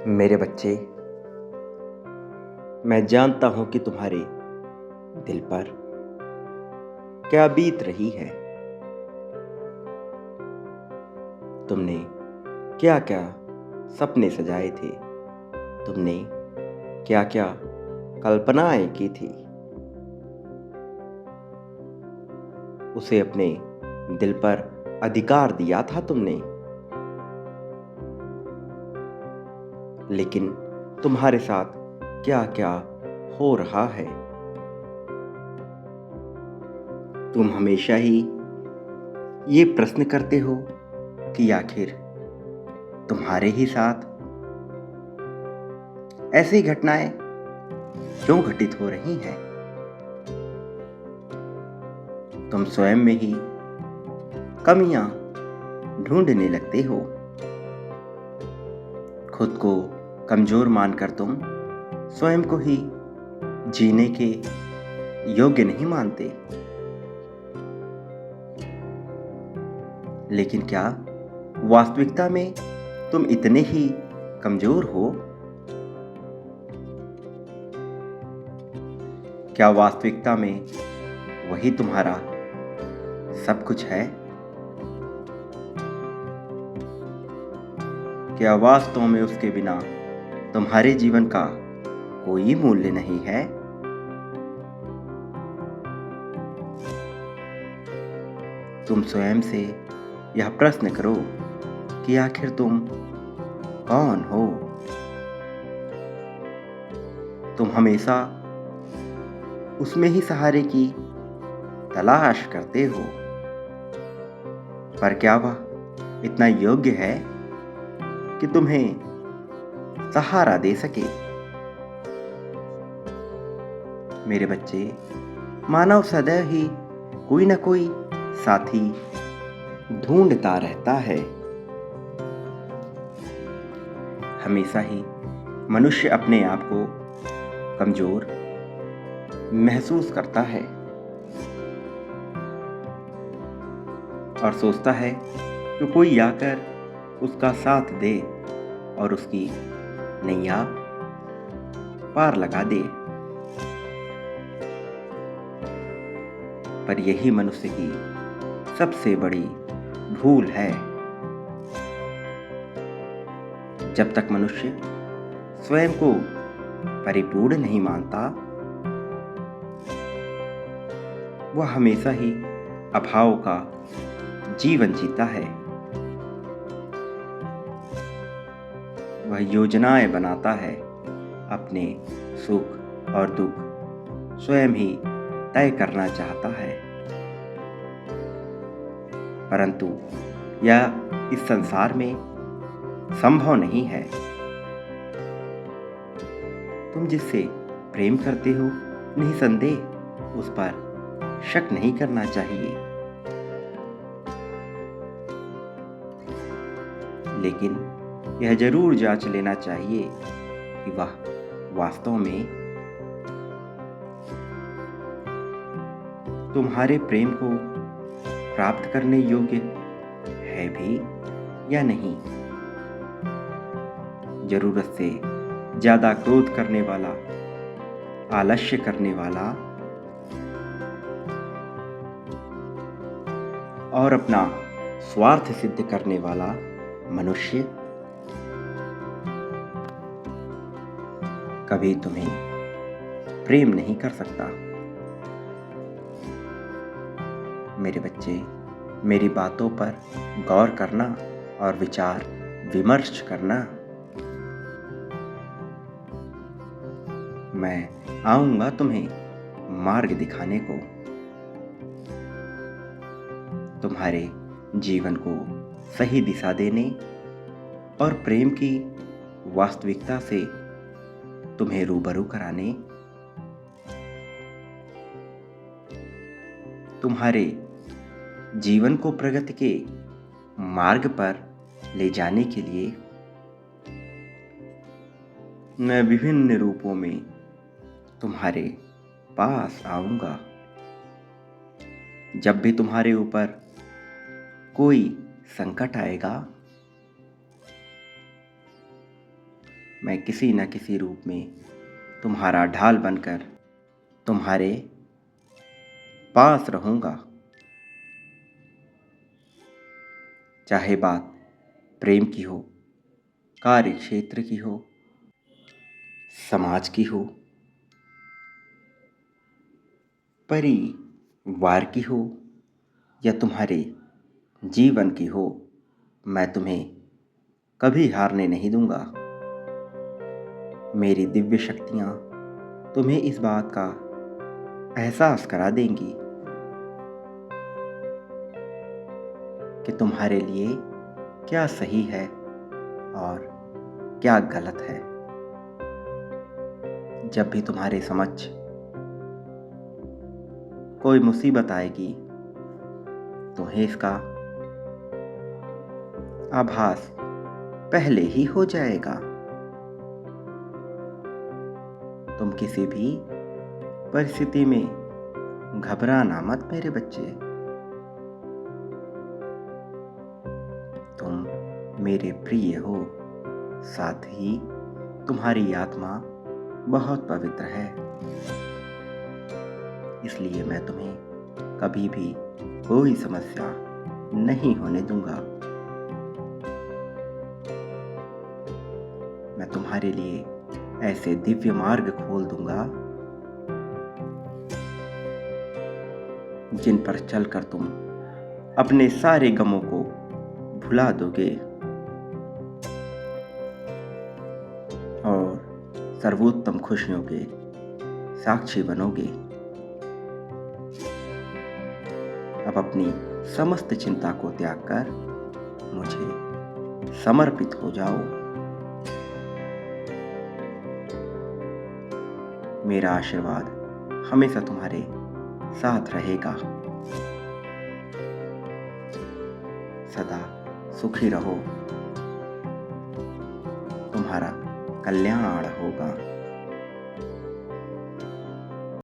मेरे बच्चे, मैं जानता हूं कि तुम्हारे दिल पर क्या बीत रही है। तुमने क्या क्या सपने सजाए थे, तुमने क्या क्या कल्पनाएं की थी, उसे अपने दिल पर अधिकार दिया था तुमने। लेकिन तुम्हारे साथ क्या क्या हो रहा है। तुम हमेशा ही ये प्रश्न करते हो कि आखिर तुम्हारे ही साथ ऐसी घटनाएं क्यों घटित हो रही हैं। तुम स्वयं में ही कमियां ढूंढने लगते हो। खुद को कमजोर मानकर तुम स्वयं को ही जीने के योग्य नहीं मानते। लेकिन क्या वास्तविकता में तुम इतने ही कमजोर हो? क्या वास्तविकता में वही तुम्हारा सब कुछ है? क्या वास्तव में उसके बिना तुम्हारे जीवन का कोई मूल्य नहीं है? तुम स्वयं से यह प्रश्न करो कि आखिर तुम कौन हो। तुम हमेशा उसमें ही सहारे की तलाश करते हो, पर क्या वह इतना योग्य है कि तुम्हें सहारा दे सके? मेरे बच्चे, मानव सदैव ही कोई ना कोई साथी ढूंढता रहता है। हमेशा ही मनुष्य अपने आप को कमजोर महसूस करता है और सोचता है कि कोई आकर उसका साथ दे और उसकी नैया पार लगा दे। पर यही मनुष्य की सबसे बड़ी भूल है। जब तक मनुष्य स्वयं को परिपूर्ण नहीं मानता, वह हमेशा ही अभाव का जीवन जीता है। वह योजनाएं बनाता है, अपने सुख और दुख स्वयं ही तय करना चाहता है। परंतु यह इस संसार में संभव नहीं है। तुम जिससे प्रेम करते हो, निसंदेह उस पर शक नहीं करना चाहिए। लेकिन यह जरूर जांच लेना चाहिए कि वह वास्तव में तुम्हारे प्रेम को प्राप्त करने योग्य है भी या नहीं। जरूरत से ज्यादा क्रोध करने वाला, आलस्य करने वाला और अपना स्वार्थ सिद्ध करने वाला मनुष्य कभी तुम्हें प्रेम नहीं कर सकता। मेरे बच्चे, मेरी बातों पर गौर करना और विचार विमर्श करना। मैं आऊंगा तुम्हें मार्ग दिखाने को, तुम्हारे जीवन को सही दिशा देने और प्रेम की वास्तविकता से तुम्हें रूबरू कराने, तुम्हारे जीवन को प्रगति के मार्ग पर ले जाने के लिए मैं विभिन्न रूपों में तुम्हारे पास आऊंगा। जब भी तुम्हारे ऊपर कोई संकट आएगा, मैं किसी न किसी रूप में तुम्हारा ढाल बनकर तुम्हारे पास रहूँगा। चाहे बात प्रेम की हो, कार्य क्षेत्र की हो, समाज की हो, परिवार की हो या तुम्हारे जीवन की हो, मैं तुम्हें कभी हारने नहीं दूंगा। मेरी दिव्य शक्तियाँ तुम्हें इस बात का एहसास करा देंगी कि तुम्हारे लिए क्या सही है और क्या गलत है। जब भी तुम्हारे समक्ष कोई मुसीबत आएगी, तुम्हें इसका आभास पहले ही हो जाएगा। तुम किसी भी परिस्थिति में घबराना मत मेरे बच्चे। तुम मेरे प्रिय हो, साथ ही तुम्हारी आत्मा बहुत पवित्र है। इसलिए मैं तुम्हें कभी भी कोई समस्या नहीं होने दूंगा। मैं तुम्हारे लिए ऐसे दिव्य मार्ग खोल दूंगा जिन पर चलकर तुम अपने सारे गमों को भुला दोगे और सर्वोत्तम खुशियों के साक्षी बनोगे। अब अपनी समस्त चिंता को त्याग कर मुझे समर्पित हो जाओ। मेरा आशीर्वाद हमेशा तुम्हारे साथ रहेगा। सदा सुखी रहो, तुम्हारा कल्याण होगा।